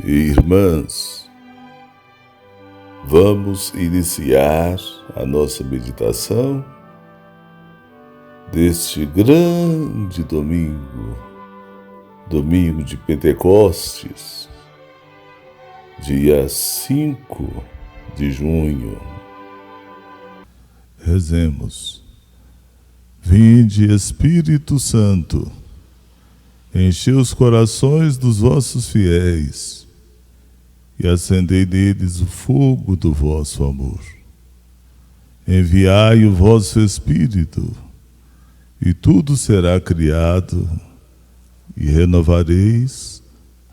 e irmãs, vamos iniciar a nossa meditação deste grande domingo de Pentecostes, dia 5 de junho. Rezemos. Vinde, Espírito Santo, enchei os corações dos vossos fiéis e acendei neles o fogo do vosso amor. Enviai o vosso Espírito, e tudo será criado, e renovareis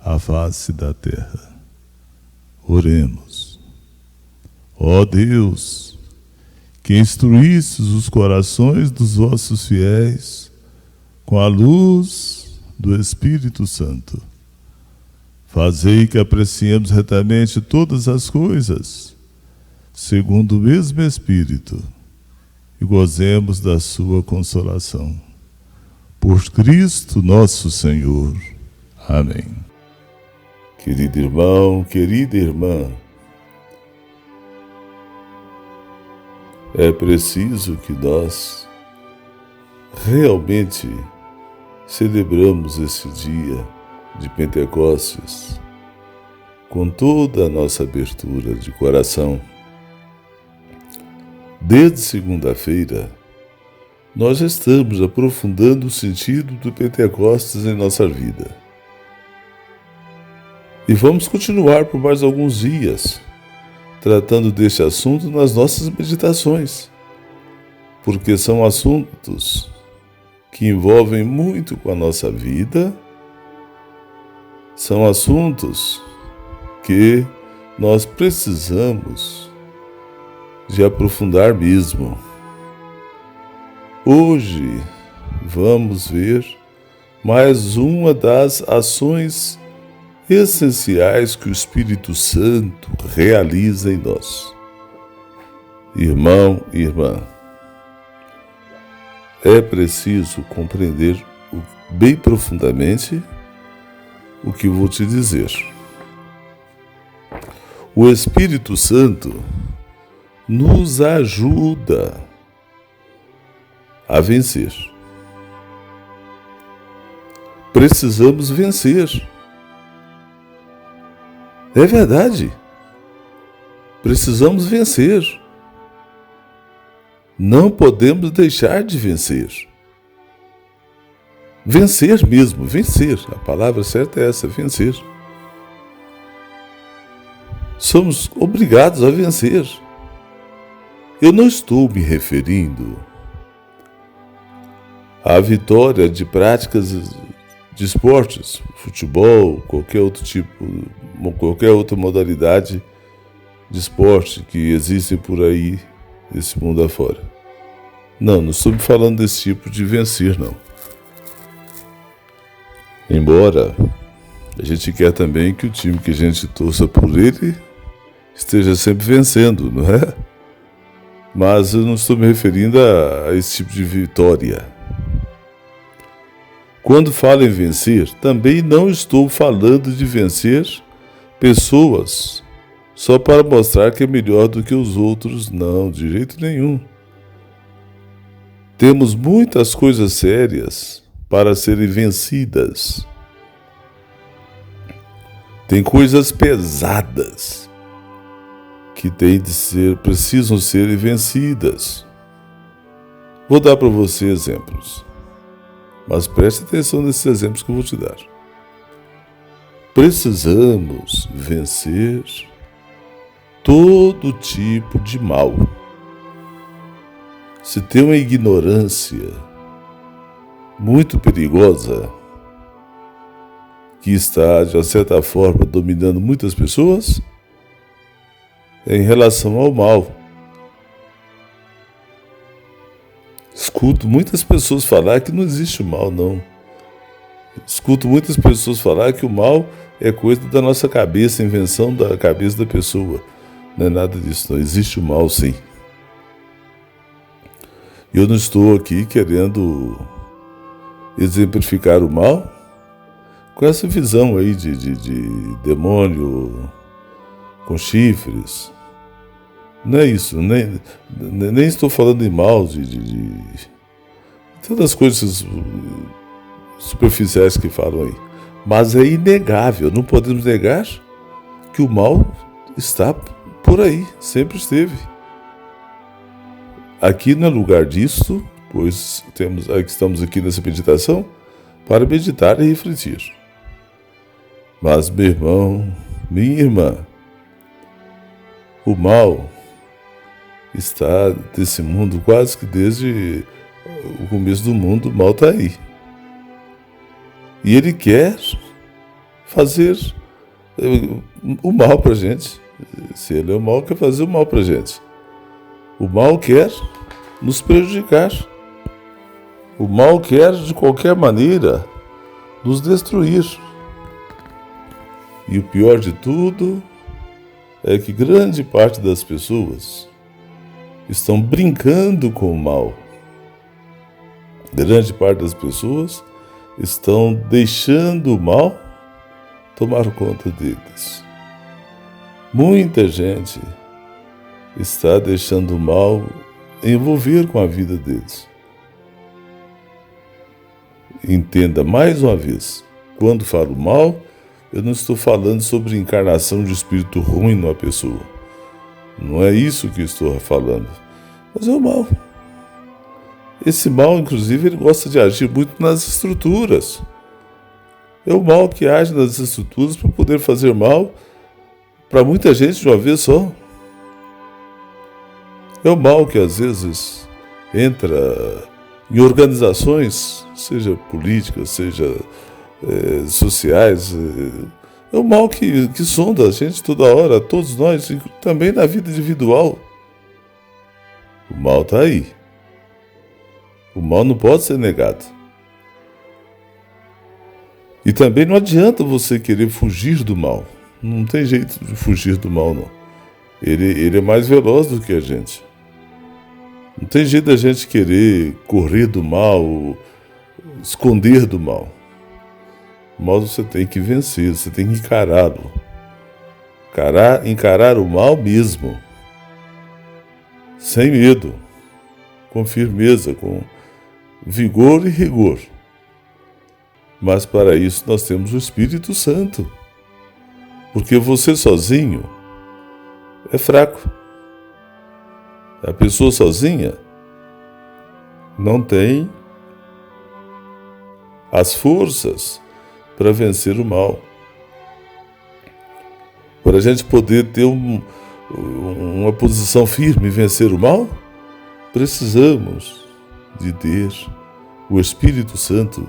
a face da terra. Oremos. Ó Deus, que instruístes os corações dos vossos fiéis com a luz do Espírito Santo, fazei que apreciemos retamente todas as coisas, segundo o mesmo Espírito, e gozemos da sua consolação. Por Cristo nosso Senhor. Amém. Querido irmão, querida irmã, é preciso que nós realmente celebramos esse dia de Pentecostes com toda a nossa abertura de coração. Desde segunda-feira, nós estamos aprofundando o sentido do Pentecostes em nossa vida. E vamos continuar por mais alguns dias, tratando deste assunto nas nossas meditações, porque são assuntos que envolvem muito com a nossa vida, são assuntos que nós precisamos de aprofundar mesmo. Hoje vamos ver mais uma das ações essenciais que o Espírito Santo realiza em nós. Irmão e irmã, é preciso compreender bem profundamente o que vou te dizer. O Espírito Santo nos ajuda a vencer. Precisamos vencer. É verdade. Precisamos vencer. Não podemos deixar de vencer. Vencer mesmo, vencer. A palavra certa é essa, vencer. Somos obrigados a vencer. Eu não estou me referindo à vitória de práticas de esportes, futebol, qualquer outra modalidade de esporte que existem por aí, nesse mundo afora. Não estou me falando desse tipo de vencer, não. Embora a gente quer também que o time que a gente torça por ele esteja sempre vencendo, não é? Mas eu não estou me referindo a esse tipo de vitória. Quando falo em vencer, também não estou falando de vencer pessoas só para mostrar que é melhor do que os outros. Não, de jeito nenhum. Temos muitas coisas sérias para serem vencidas. Tem coisas pesadas que precisam ser vencidas. Vou dar para você exemplos. Mas preste atenção nesses exemplos que eu vou te dar. Precisamos vencer todo tipo de mal. Se tem uma ignorância muito perigosa que está, de uma certa forma, dominando muitas pessoas, é em relação ao mal. Escuto muitas pessoas falar que não existe o mal, não. Escuto muitas pessoas falar que o mal é coisa da nossa cabeça, invenção da cabeça da pessoa. Não é nada disso, não. Existe o mal, sim. Eu não estou aqui querendo exemplificar o mal com essa visão aí de demônio com chifres. Não é isso, nem estou falando de mal, de todas as coisas superficiais que falam aí. Mas é inegável, não podemos negar que o mal está por aí, sempre esteve. Aqui não é lugar disso, pois estamos aqui nessa meditação para meditar e refletir. Mas, meu irmão, minha irmã, o mal está nesse mundo quase que desde o começo do mundo, o mal está aí. E ele quer fazer o mal para a gente. Se ele é o mal, quer fazer o mal para a gente. O mal quer nos prejudicar. O mal quer, de qualquer maneira, nos destruir. E o pior de tudo é que grande parte das pessoas estão brincando com o mal. Grande parte das pessoas estão deixando o mal tomar conta deles. Muita gente está deixando o mal envolver com a vida deles. Entenda mais uma vez, quando falo mal, eu não estou falando sobre encarnação de espírito ruim numa pessoa. Não é isso que eu estou falando. Mas é o mal. Esse mal, inclusive, ele gosta de agir muito nas estruturas. É o mal que age nas estruturas para poder fazer mal para muita gente de uma vez só. É o mal que às vezes entra em organizações, seja políticas, seja sociais. É o mal que sonda a gente toda hora, todos nós, também na vida individual. O mal está aí. O mal não pode ser negado. E também não adianta você querer fugir do mal. Não tem jeito de fugir do mal, não. Ele é mais veloz do que a gente. Não tem jeito da gente querer correr do mal, esconder do mal. O mal você tem que vencer, você tem que encará-lo. Encarar o mal mesmo. Sem medo. Com firmeza, com vigor e rigor. Mas para isso nós temos o Espírito Santo. Porque você sozinho é fraco. A pessoa sozinha não tem as forças para vencer o mal. Para a gente poder ter uma posição firme e vencer o mal, precisamos de ter o Espírito Santo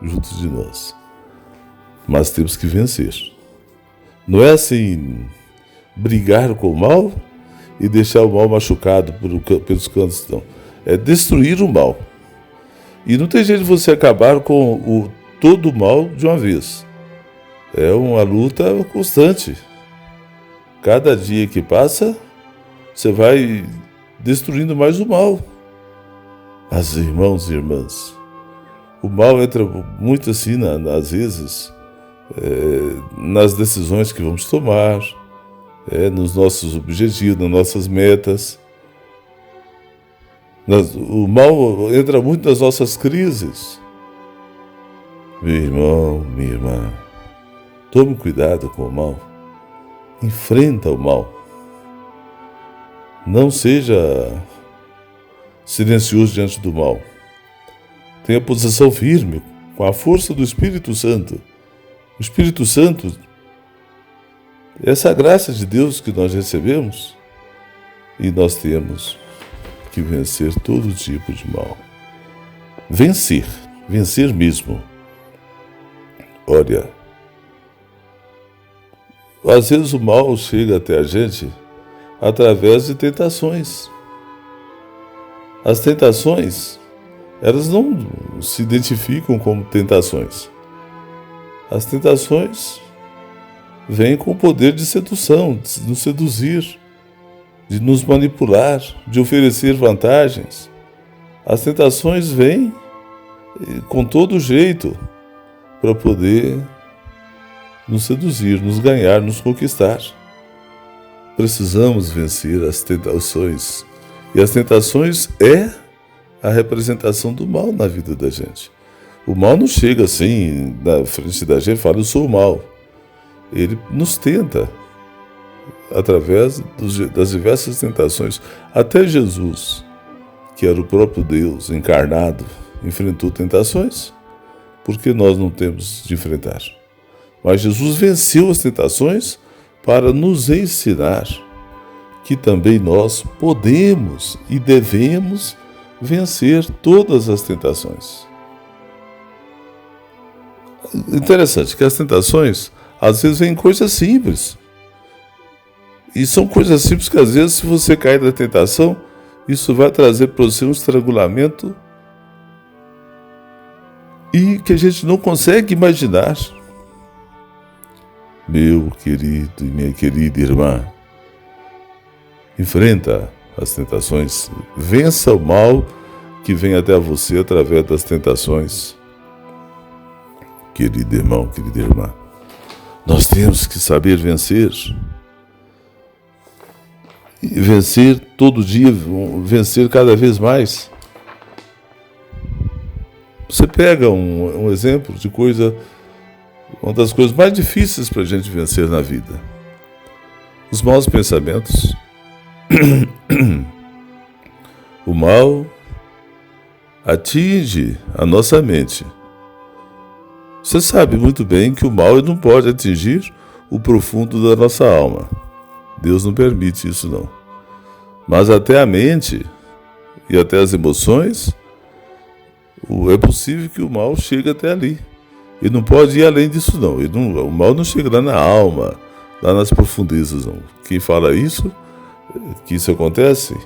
junto de nós. Mas temos que vencer. Não é assim brigar com o mal e deixar o mal machucado pelos cantos, não. É destruir o mal. E não tem jeito de você acabar com todo o mal de uma vez. É uma luta constante. Cada dia que passa, você vai destruindo mais o mal. Mas, irmãos e irmãs, o mal entra muito assim, às vezes, nas decisões que vamos tomar, nos nossos objetivos, nas nossas metas. O mal entra muito nas nossas crises. Meu irmão, minha irmã, tome cuidado com o mal. Enfrenta o mal. Não seja silencioso diante do mal. Tenha posição firme, com a força do Espírito Santo. O Espírito Santo, essa graça de Deus que nós recebemos, e nós temos que vencer todo tipo de mal. Vencer mesmo. Olha, às vezes o mal chega até a gente através de tentações. As tentações, elas não se identificam como tentações. As tentações vêm com o poder de sedução, de nos seduzir, de nos manipular, de oferecer vantagens. As tentações vêm com todo jeito, para poder nos seduzir, nos ganhar, nos conquistar. Precisamos vencer as tentações. E as tentações é a representação do mal na vida da gente. O mal não chega assim na frente da gente e fala, eu sou o mal. Ele nos tenta através das diversas tentações. Até Jesus, que era o próprio Deus encarnado, enfrentou tentações. Porque nós não temos de enfrentar. Mas Jesus venceu as tentações para nos ensinar que também nós podemos e devemos vencer todas as tentações. Interessante que as tentações, às vezes, vêm coisas simples. E são coisas simples que, às vezes, se você cair na tentação, isso vai trazer para você um estrangulamento e que a gente não consegue imaginar. Meu querido e minha querida irmã, enfrenta as tentações, vença o mal que vem até você através das tentações. Querido irmão, querida irmã, nós temos que saber vencer. E vencer todo dia, vencer cada vez mais. Você pega um exemplo de coisa, uma das coisas mais difíceis para a gente vencer na vida. Os maus pensamentos. O mal atinge a nossa mente. Você sabe muito bem que o mal não pode atingir o profundo da nossa alma. Deus não permite isso não. Mas até a mente e até as emoções, é possível que o mal chegue até ali. E não pode ir além disso não. O mal não chega lá na alma, lá nas profundezas não. Quem fala isso, que isso acontece,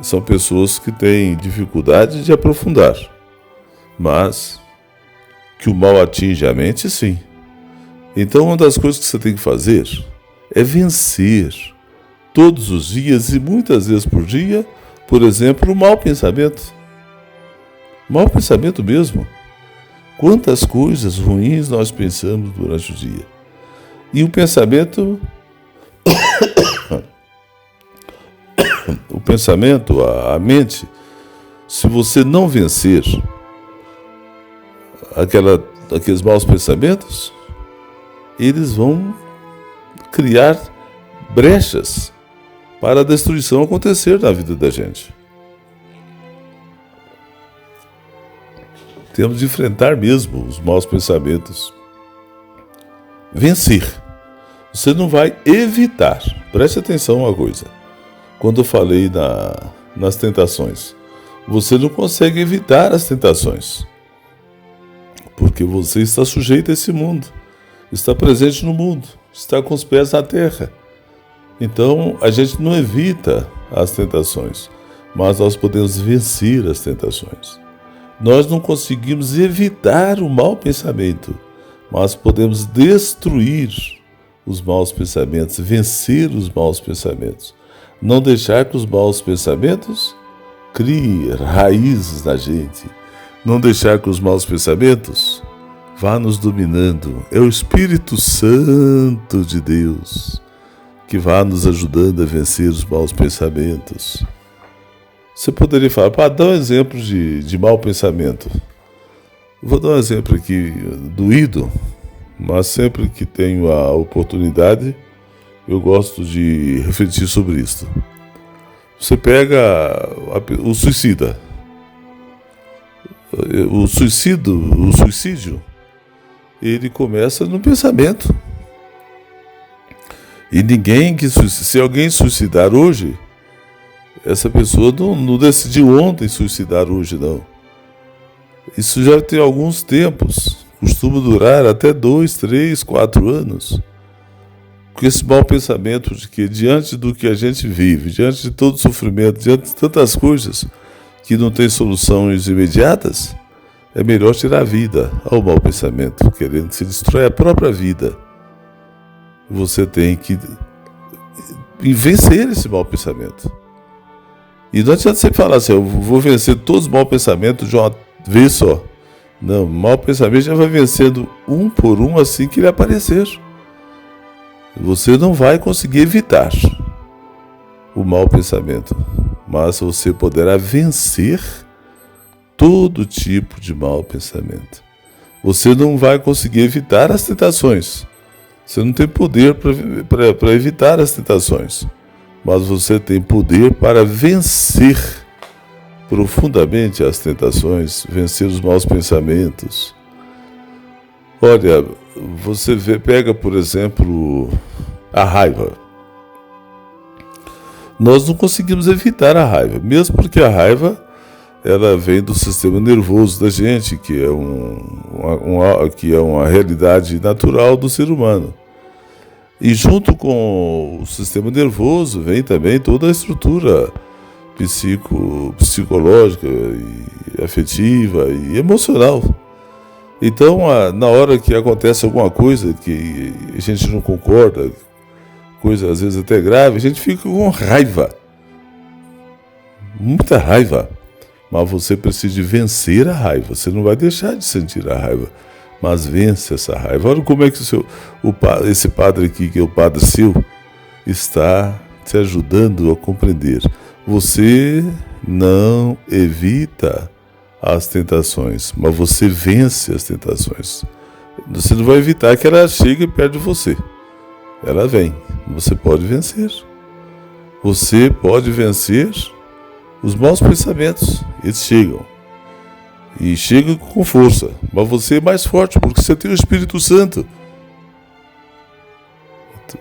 são pessoas que têm dificuldade de aprofundar. Mas que o mal atinge a mente, sim. Então uma das coisas que você tem que fazer é vencer todos os dias e muitas vezes por dia, por exemplo, o mau pensamento. Mau pensamento mesmo. Quantas coisas ruins nós pensamos durante o dia. E o pensamento, a mente, se você não vencer aqueles maus pensamentos, eles vão criar brechas para a destruição acontecer na vida da gente. Temos de enfrentar mesmo os maus pensamentos. Vencer. Você não vai evitar. Preste atenção a uma coisa. Quando eu falei nas tentações, você não consegue evitar as tentações. Porque você está sujeito a esse mundo. Está presente no mundo. Está com os pés na terra. Então, a gente não evita as tentações, mas nós podemos vencer as tentações. Nós não conseguimos evitar o mau pensamento, mas podemos destruir os maus pensamentos, vencer os maus pensamentos. Não deixar que os maus pensamentos criem raízes na gente. Não deixar que os maus pensamentos vá nos dominando. É o Espírito Santo de Deus que vá nos ajudando a vencer os maus pensamentos. Você poderia falar, dá um exemplo de mau pensamento. Vou dar um exemplo aqui doído, mas sempre que tenho a oportunidade, eu gosto de refletir sobre isso. Você pega o suicida. O suicídio, ele começa no pensamento. E se alguém suicidar hoje, essa pessoa não decidiu ontem suicidar hoje, não. Isso já tem alguns tempos, costuma durar até 2, 3, 4 anos. Com esse mau pensamento de que diante do que a gente vive, diante de todo o sofrimento, diante de tantas coisas que não tem soluções imediatas, é melhor tirar a vida ao mau pensamento, querendo que se destrói a própria vida. Você tem que vencer esse mau pensamento. E não adianta você falar assim, eu vou vencer todos os maus pensamentos de uma vez só. Não, mau pensamento já vai vencendo um por um assim que ele aparecer. Você não vai conseguir evitar o mau pensamento, mas você poderá vencer todo tipo de mau pensamento. Você não vai conseguir evitar as tentações. Você não tem poder para evitar as tentações, mas você tem poder para vencer profundamente as tentações, vencer os maus pensamentos. Olha, você pega, por exemplo, a raiva. Nós não conseguimos evitar a raiva, mesmo porque a raiva ela vem do sistema nervoso da gente, que é uma realidade natural do ser humano. E junto com o sistema nervoso vem também toda a estrutura psicológica, e afetiva e emocional. Então, na hora que acontece alguma coisa que a gente não concorda, coisa às vezes até grave, a gente fica com raiva, muita raiva. Mas você precisa vencer a raiva. Você não vai deixar de sentir a raiva, mas vence essa raiva. Olha como é que esse padre aqui, que é o Padre Sil, está te ajudando a compreender. Você não evita as tentações, mas você vence as tentações. Você não vai evitar que ela chegue perto de você. Ela vem. Você pode vencer. Você pode vencer os maus pensamentos. Eles chegam. E chegam com força. Mas você é mais forte, porque você tem o Espírito Santo.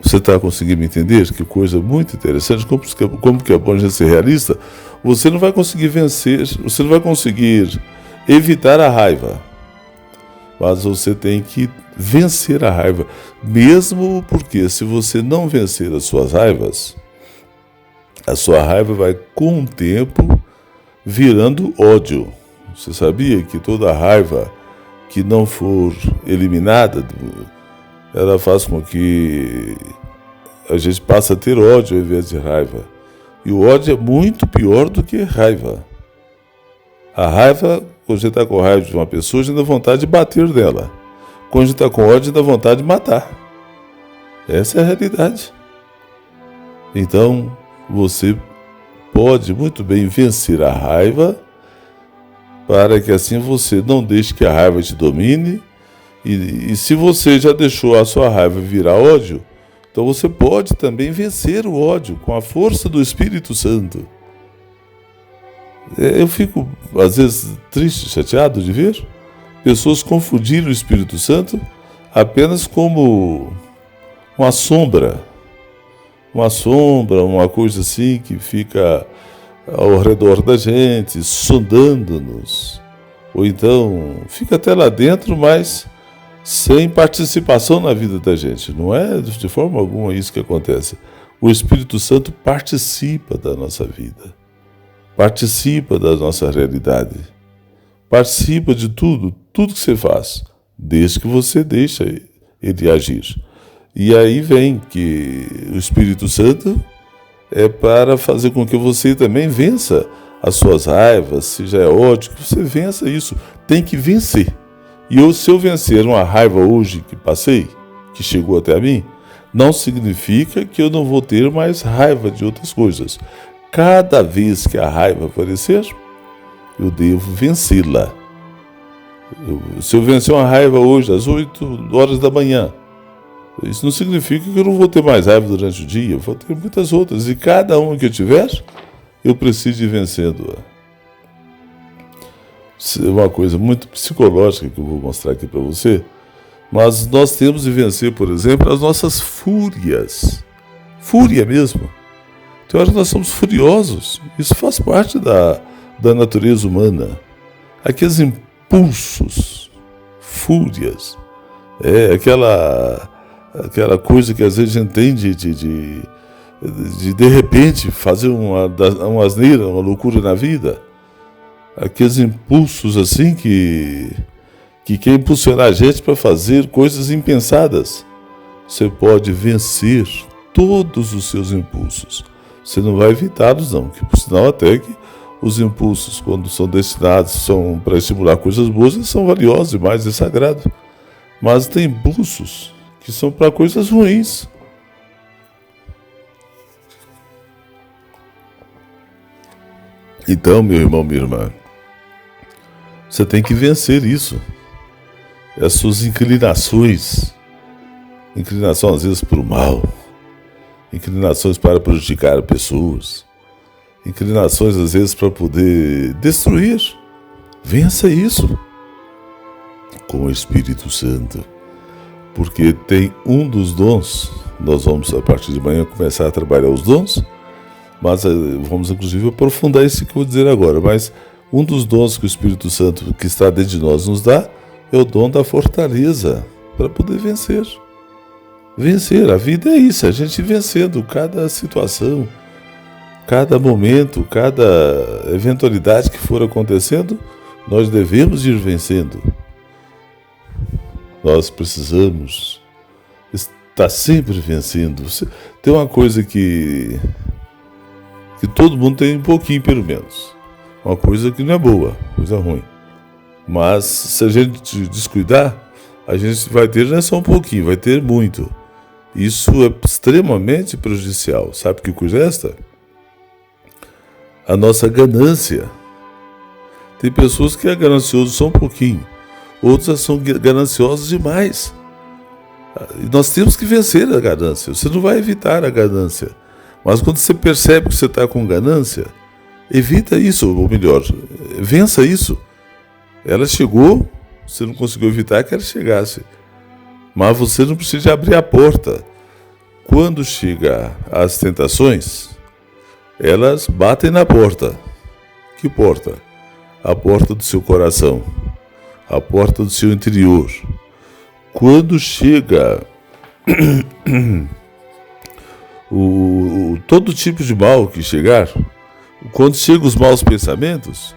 Você está conseguindo me entender? Que coisa muito interessante. Como que é bom a gente ser realista. Você não vai conseguir vencer, você não vai conseguir evitar a raiva. Mas você tem que vencer a raiva. Mesmo porque se você não vencer as suas raivas, a sua raiva vai com o tempo virando ódio. Você sabia que toda raiva que não for eliminada, ela faz com que a gente passe a ter ódio ao invés de raiva. E o ódio é muito pior do que raiva. A raiva, quando a gente está com raiva de uma pessoa, a gente dá vontade de bater nela. Quando a gente está com ódio, a gente dá vontade de matar. Essa é a realidade. Então, você pode muito bem vencer a raiva, para que assim você não deixe que a raiva te domine. E se você já deixou a sua raiva virar ódio, então você pode também vencer o ódio com a força do Espírito Santo. Eu fico, às vezes, triste, chateado de ver pessoas confundirem o Espírito Santo apenas como uma sombra, uma coisa assim que fica ao redor da gente, sondando-nos. Ou então, fica até lá dentro, mas sem participação na vida da gente. Não é de forma alguma isso que acontece. O Espírito Santo participa da nossa vida, participa da nossa realidade, participa de tudo que você faz, desde que você deixa ele agir. E aí vem que o Espírito Santo é para fazer com que você também vença as suas raivas, se já é ódio, que você vença isso. Tem que vencer. E se eu vencer uma raiva hoje que passei, que chegou até a mim, não significa que eu não vou ter mais raiva de outras coisas. Cada vez que a raiva aparecer, eu devo vencê-la. Se eu vencer uma raiva hoje, às 8 horas da manhã, isso não significa que eu não vou ter mais raiva durante o dia. Eu vou ter muitas outras. E cada uma que eu tiver, eu preciso ir vencendo-a. É uma coisa muito psicológica que eu vou mostrar aqui para você. Mas nós temos de vencer, por exemplo, as nossas fúrias. Fúria mesmo. Tem hora que nós somos furiosos. Isso faz parte da natureza humana. Aqueles impulsos, fúrias. Aquela coisa que às vezes a gente tem de repente fazer uma asneira, uma loucura na vida. Aqueles impulsos assim que quer impulsionar a gente para fazer coisas impensadas. Você pode vencer todos os seus impulsos. Você não vai evitá-los não, que por sinal até que os impulsos, quando são destinados para estimular coisas boas, eles são valiosos demais, é sagrado. Mas tem impulsos que são para coisas ruins. Então, meu irmão, minha irmã, você tem que vencer isso. As suas inclinações às vezes para o mal, inclinações para prejudicar pessoas, inclinações às vezes para poder destruir. Vença isso com o Espírito Santo, porque tem um dos dons. Nós vamos a partir de amanhã começar a trabalhar os dons, mas vamos inclusive aprofundar isso que eu vou dizer agora. Mas um dos dons que o Espírito Santo que está dentro de nós nos dá é o dom da fortaleza para poder vencer. Vencer, a vida é isso, a gente vencendo cada situação, cada momento, cada eventualidade que for acontecendo, nós devemos ir vencendo. Nós precisamos estar sempre vencendo. Tem uma coisa que todo mundo tem um pouquinho, pelo menos. Uma coisa que não é boa, coisa ruim. Mas se a gente descuidar, a gente vai ter não é só um pouquinho, vai ter muito. Isso é extremamente prejudicial. Sabe que coisa é esta? A nossa ganância. Tem pessoas que é ganancioso só um pouquinho, outras são gananciosas demais. E nós temos que vencer a ganância. Você não vai evitar a ganância, mas quando você percebe que você está com ganância, evita isso, ou melhor, vença isso. Ela chegou, você não conseguiu evitar que ela chegasse, mas você não precisa abrir a porta. Quando chega as tentações, elas batem na porta. Que porta? A porta do seu coração, a porta do seu interior. Quando chega todo tipo de mal que chegar, quando chegam os maus pensamentos,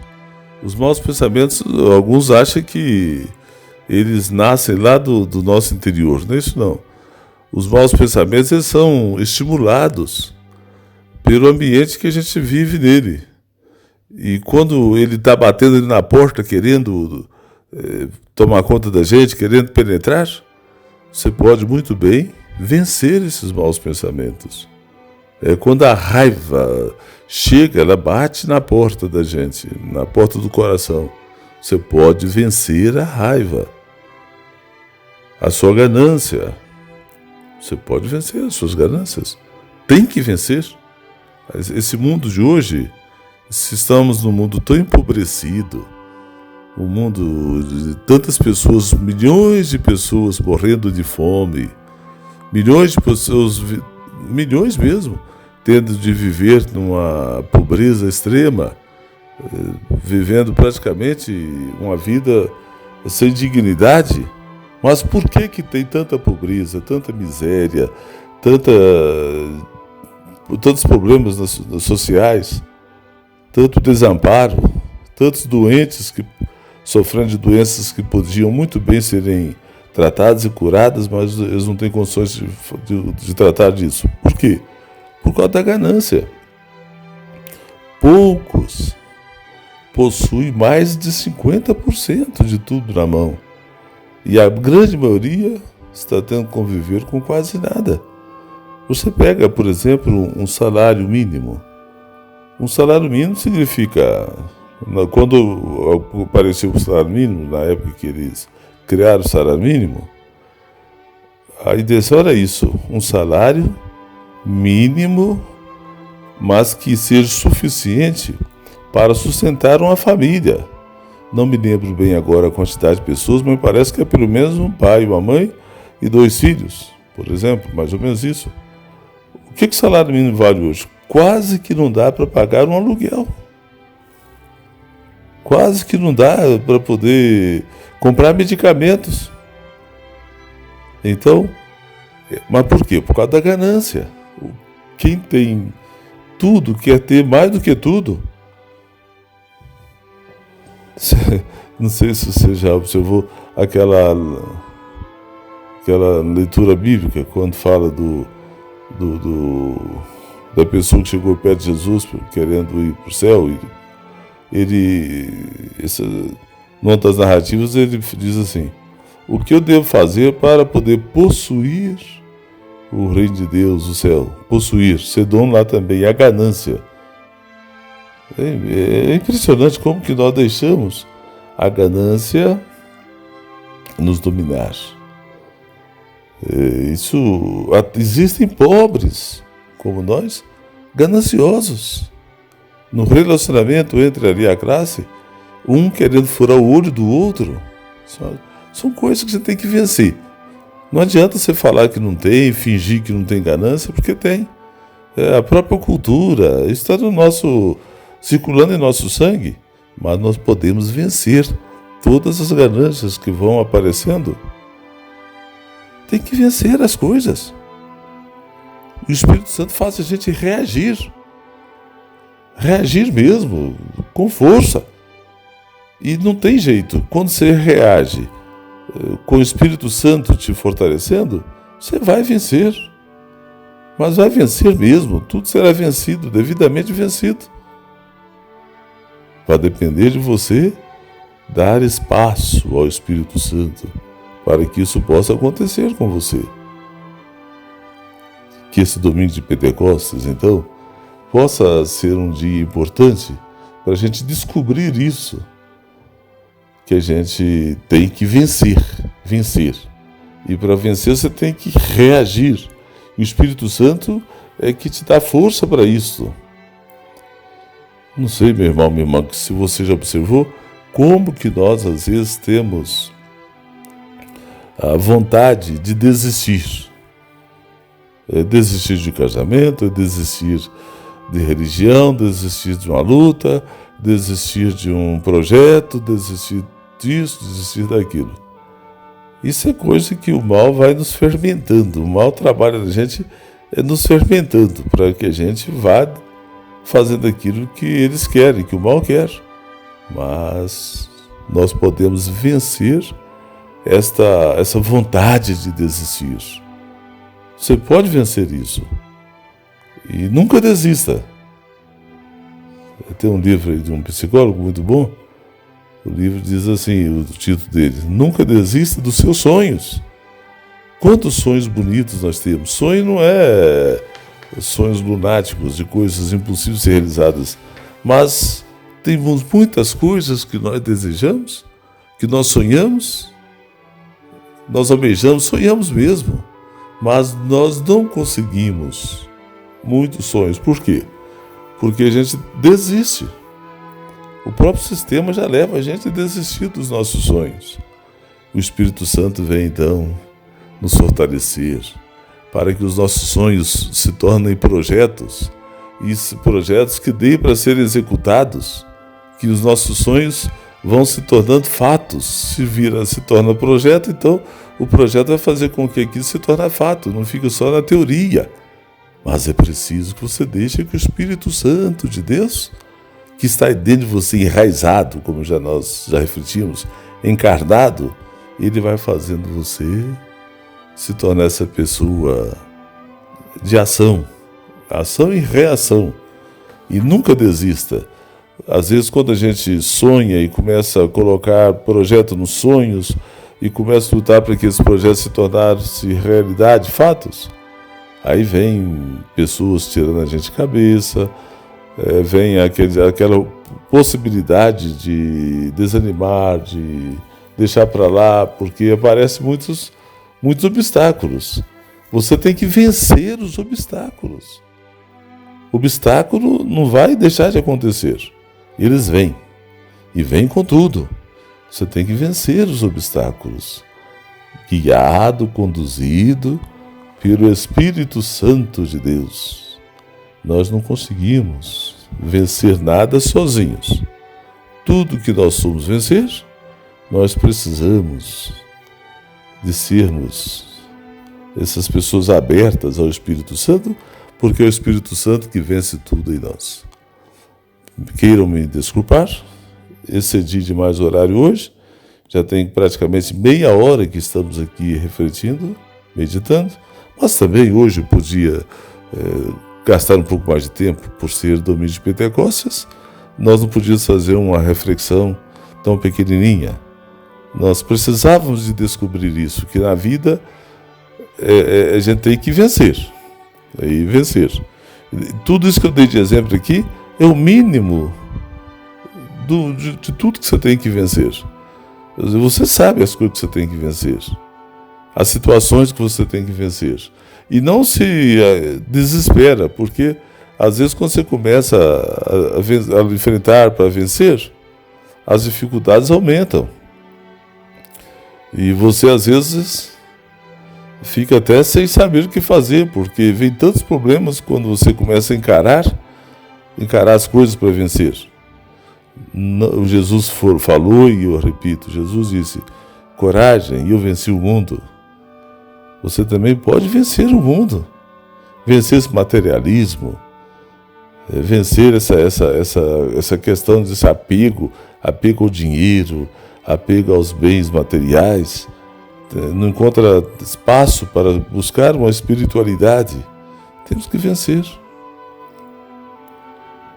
alguns acham que eles nascem lá do nosso interior. Não é isso não. Os maus pensamentos eles são estimulados pelo ambiente que a gente vive nele. E quando ele está batendo ali na porta, querendo tomar conta da gente, querendo penetrar, você pode muito bem vencer esses maus pensamentos. Quando a raiva chega, ela bate na porta da gente, na porta do coração. Você pode vencer a raiva. A sua ganância. Você pode vencer as suas ganâncias. Tem que vencer. Esse mundo de hoje, se estamos num mundo tão empobrecido, um mundo de tantas pessoas, milhões de pessoas morrendo de fome, milhões de pessoas, milhões mesmo, tendo de viver numa pobreza extrema, vivendo praticamente uma vida sem dignidade. Mas por que tem tanta pobreza, tanta miséria, tantos problemas sociais, tanto desamparo, tantos doentes sofrendo de doenças que podiam muito bem serem tratadas e curadas, mas eles não têm condições de tratar disso. Por quê? Por causa da ganância. Poucos possuem mais de 50% de tudo na mão. E a grande maioria está tendo que conviver com quase nada. Você pega, por exemplo, um salário mínimo. Um salário mínimo significa... Quando apareceu o salário mínimo, na época que eles criaram o salário mínimo, a intenção era isso, um salário mínimo, mas que seja suficiente para sustentar uma família. Não me lembro bem agora a quantidade de pessoas, mas parece que é pelo menos um pai, uma mãe e 2 filhos, por exemplo, mais ou menos isso. O que o salário mínimo vale hoje? Quase que não dá para pagar um aluguel. Quase que não dá para poder comprar medicamentos. Então, mas por quê? Por causa da ganância. Quem tem tudo quer ter mais do que tudo. Não sei se você já observou aquela leitura bíblica, quando fala da pessoa que chegou perto de Jesus querendo ir para o céu. numa das narrativas, ele diz assim: o que eu devo fazer para poder possuir o reino de Deus, o céu? Possuir, ser dono lá também, a ganância. É impressionante como que nós deixamos a ganância nos dominar. Existem pobres como nós, gananciosos. No relacionamento entre ali a classe, um querendo furar o olho do outro. São coisas que você tem que vencer. Não adianta você falar que não tem, fingir que não tem ganância, porque tem. A própria cultura está circulando em nosso sangue, mas nós podemos vencer todas as ganâncias que vão aparecendo. Tem que vencer as coisas. O Espírito Santo faz a gente reagir mesmo, com força. E não tem jeito. Quando você reage com o Espírito Santo te fortalecendo, você vai vencer. Mas vai vencer mesmo. Tudo será vencido, devidamente vencido. Vai depender de você dar espaço ao Espírito Santo para que isso possa acontecer com você. Que esse domingo de Pentecostes, então, possa ser um dia importante para a gente descobrir isso, que a gente tem que vencer. E para vencer você tem que reagir. E o Espírito Santo é que te dá força para isso. Não sei, meu irmão, minha irmã, se você já observou como que nós às vezes temos a vontade de desistir. Desistir de casamento, desistir de religião, desistir de uma luta, desistir de um projeto, desistir disso, desistir daquilo. Isso é coisa que o mal vai nos fermentando. O mal trabalha na gente nos fermentando para que a gente vá fazendo aquilo que eles querem, que o mal quer. Mas nós podemos vencer essa vontade de desistir. Você pode vencer isso. E nunca desista. Tem um livro aí de um psicólogo muito bom. O livro diz assim, o título dele: Nunca desista dos seus sonhos. Quantos sonhos bonitos nós temos. Sonho não é sonhos lunáticos, de coisas impossíveis de ser realizadas. Mas temos muitas coisas que nós desejamos, que nós sonhamos, nós almejamos, sonhamos mesmo. Mas nós não conseguimos muitos sonhos. Por quê? Porque a gente desiste. O próprio sistema já leva a gente a desistir dos nossos sonhos. O Espírito Santo vem então nos fortalecer para que os nossos sonhos se tornem projetos, e projetos que deem para serem executados, que os nossos sonhos vão se tornando fatos. Se torna projeto, então o projeto vai fazer com que aquilo se torne fato, não fica só na teoria. Mas é preciso que você deixe que o Espírito Santo de Deus, que está dentro de você enraizado, como nós já refletimos, encarnado, ele vai fazendo você se tornar essa pessoa de ação e reação. E nunca desista. Às vezes, quando a gente sonha e começa a colocar projeto nos sonhos e começa a lutar para que esse projeto se tornasse realidade, fatos, aí vem pessoas tirando a gente de cabeça, vem aquela possibilidade de desanimar, de deixar para lá, porque aparecem muitos obstáculos. Você tem que vencer os obstáculos. O obstáculo não vai deixar de acontecer. Eles vêm. E vêm com tudo. Você tem que vencer os obstáculos. Guiado, conduzido pelo Espírito Santo de Deus. Nós não conseguimos vencer nada sozinhos. Tudo que nós somos vencer, nós precisamos de sermos essas pessoas abertas ao Espírito Santo, porque é o Espírito Santo que vence tudo em nós. Queiram me desculpar, excedi demais o horário hoje, já tem praticamente meia hora que estamos aqui refletindo, meditando, mas também hoje eu podia gastar um pouco mais de tempo por ser domingo de Pentecostes, nós não podíamos fazer uma reflexão tão pequenininha. Nós precisávamos de descobrir isso, que na vida a gente tem que vencer. E vencer. Tudo isso que eu dei de exemplo aqui é o mínimo de tudo que você tem que vencer. Você sabe as coisas que você tem que vencer, as situações que você tem que vencer. E não se desespera, porque às vezes quando você começa a enfrentar para vencer, as dificuldades aumentam. E você às vezes fica até sem saber o que fazer, porque vem tantos problemas quando você começa a encarar as coisas para vencer. Jesus falou, e eu repito, Jesus disse: coragem, e eu venci o mundo. Você também pode vencer o mundo, vencer esse materialismo, vencer essa questão desse apego ao dinheiro, apego aos bens materiais. Não encontra espaço para buscar uma espiritualidade. Temos que vencer.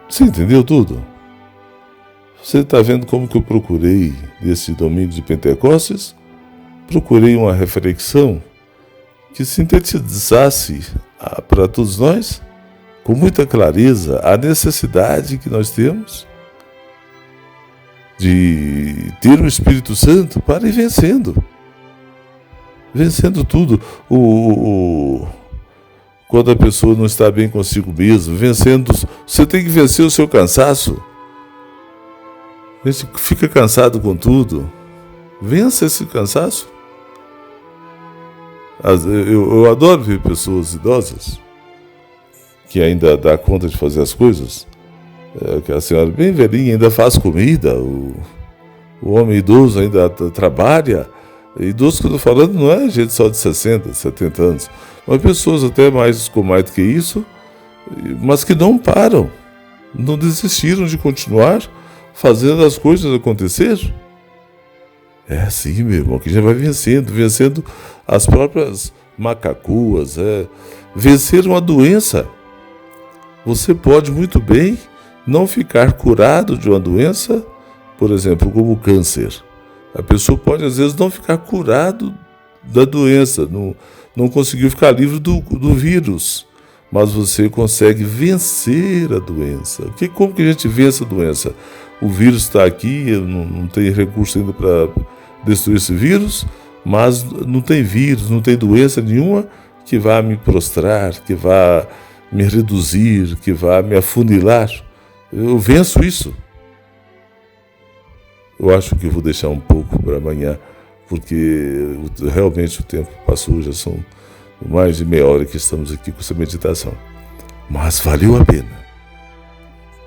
Você entendeu tudo? Você está vendo como que eu procurei, nesse domingo de Pentecostes, procurei uma reflexão que sintetizasse para todos nós, com muita clareza, a necessidade que nós temos de ter o Espírito Santo para ir vencendo. Vencendo tudo. Quando a pessoa não está bem consigo mesmo, vencendo, você tem que vencer o seu cansaço. Você fica cansado com tudo. Vença esse cansaço. Eu adoro ver pessoas idosas que ainda dá conta de fazer as coisas. Que a senhora bem velhinha ainda faz comida. O homem idoso ainda trabalha. Idoso que eu estou falando não é gente só de 60, 70 anos, mas pessoas até com mais do que isso, mas que não param, não desistiram de continuar fazendo as coisas acontecer. É assim, meu irmão, que a gente vai vencendo as próprias macacuas, vencer uma doença. Você pode muito bem não ficar curado de uma doença, por exemplo, como o câncer. A pessoa pode, às vezes, não ficar curado da doença, não conseguiu ficar livre do vírus, mas você consegue vencer a doença. Como que a gente vence a doença? O vírus está aqui, eu não tenho recurso ainda para destruir esse vírus, mas não tem vírus, não tem doença nenhuma que vá me prostrar, que vá me reduzir, que vá me afunilar. Eu venço isso. Eu acho que vou deixar um pouco para amanhã, porque realmente o tempo passou, já são mais de meia hora que estamos aqui com essa meditação. Mas valeu a pena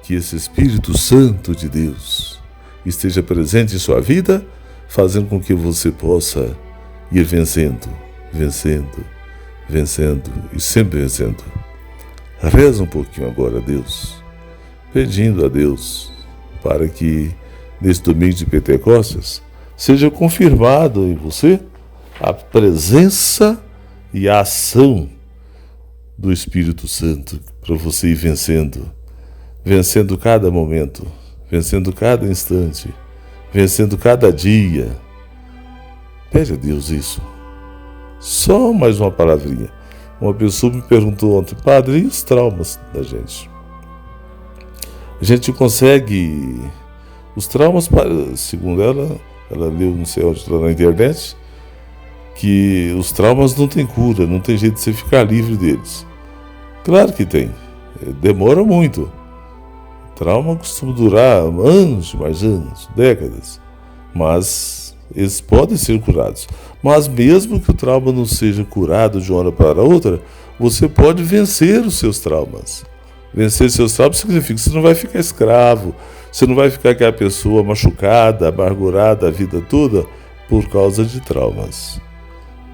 que esse Espírito Santo de Deus esteja presente em sua vida, fazendo com que você possa ir vencendo e sempre vencendo. Reza um pouquinho agora a Deus, pedindo a Deus para que nesse domingo de Pentecostes, seja confirmado em você a presença e a ação do Espírito Santo para você ir vencendo cada momento, vencendo cada instante, vencendo cada dia. Pede a Deus isso. Só mais uma palavrinha. Uma pessoa me perguntou ontem: padre, e os traumas da gente? A gente consegue... Os traumas, segundo ela leu, não sei onde, lá na internet, que os traumas não têm cura, não tem jeito de você ficar livre deles. Claro que tem, demora muito. Trauma costuma durar anos, mais anos, décadas, mas eles podem ser curados. Mas mesmo que o trauma não seja curado de uma hora para outra, você pode vencer os seus traumas. Vencer seus traumas significa que você não vai ficar escravo, você não vai ficar aquela pessoa machucada, amargurada a vida toda por causa de traumas.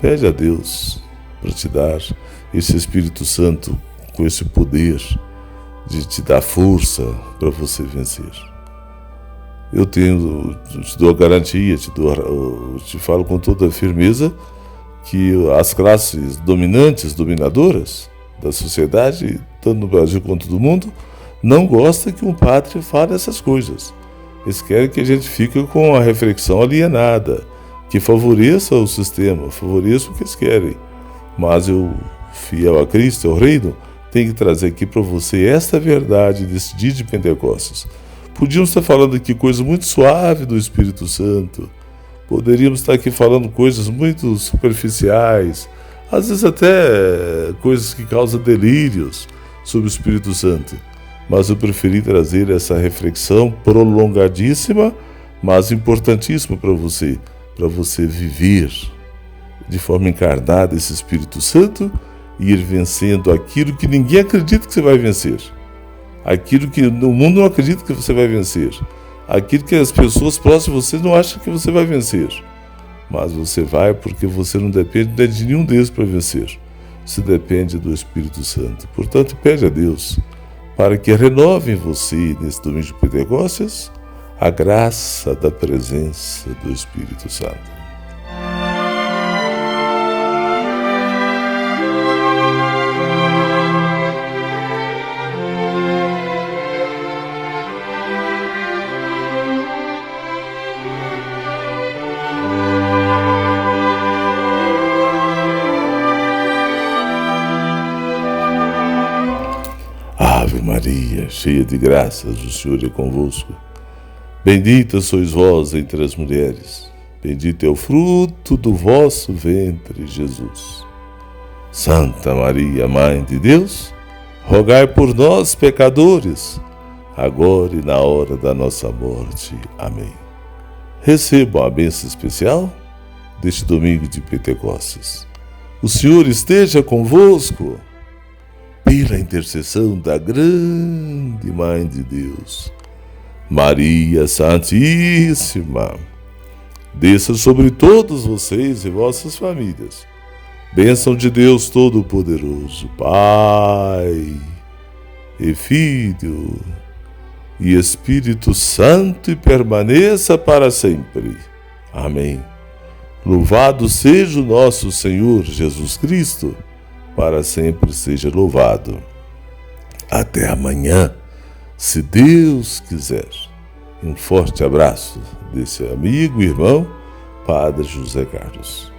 Pede a Deus para te dar esse Espírito Santo com esse poder de te dar força para você vencer. Eu te dou a garantia, te falo com toda a firmeza que as classes dominadoras da sociedade, tanto no Brasil quanto no mundo, não gostam que um padre fale essas coisas. Eles querem que a gente fique com a reflexão alienada, que favoreça o sistema, favoreça o que eles querem. Mas eu, fiel a Cristo, ao reino, tenho que trazer aqui para você esta verdade desse dia de Pentecostes. Podíamos estar falando aqui coisas muito suaves do Espírito Santo, poderíamos estar aqui falando coisas muito superficiais, às vezes até coisas que causam delírios sobre o Espírito Santo. Mas eu preferi trazer essa reflexão prolongadíssima, mas importantíssima para você viver de forma encarnada esse Espírito Santo e ir vencendo aquilo que ninguém acredita que você vai vencer, aquilo que o mundo não acredita que você vai vencer, aquilo que as pessoas próximas de você não acham que você vai vencer. Mas você vai porque você não depende de nenhum deles para vencer. Você depende do Espírito Santo. Portanto, pede a Deus para que renove em você, nesse domingo de Pentecostes, a graça da presença do Espírito Santo. Ave Maria, cheia de graças, o Senhor é convosco. Bendita sois vós entre as mulheres, bendito é o fruto do vosso ventre, Jesus. Santa Maria, Mãe de Deus, rogai por nós, pecadores, agora e na hora da nossa morte. Amém. Recebam a bênção especial deste domingo de Pentecostes. O Senhor esteja convosco. Pela intercessão da grande Mãe de Deus, Maria Santíssima, desça sobre todos vocês e vossas famílias, bênção de Deus Todo-Poderoso, Pai e Filho e Espírito Santo, e permaneça para sempre. Amém. Louvado seja o nosso Senhor Jesus Cristo, para sempre seja louvado. Até amanhã, se Deus quiser. Um forte abraço desse amigo e irmão, Padre José Carlos.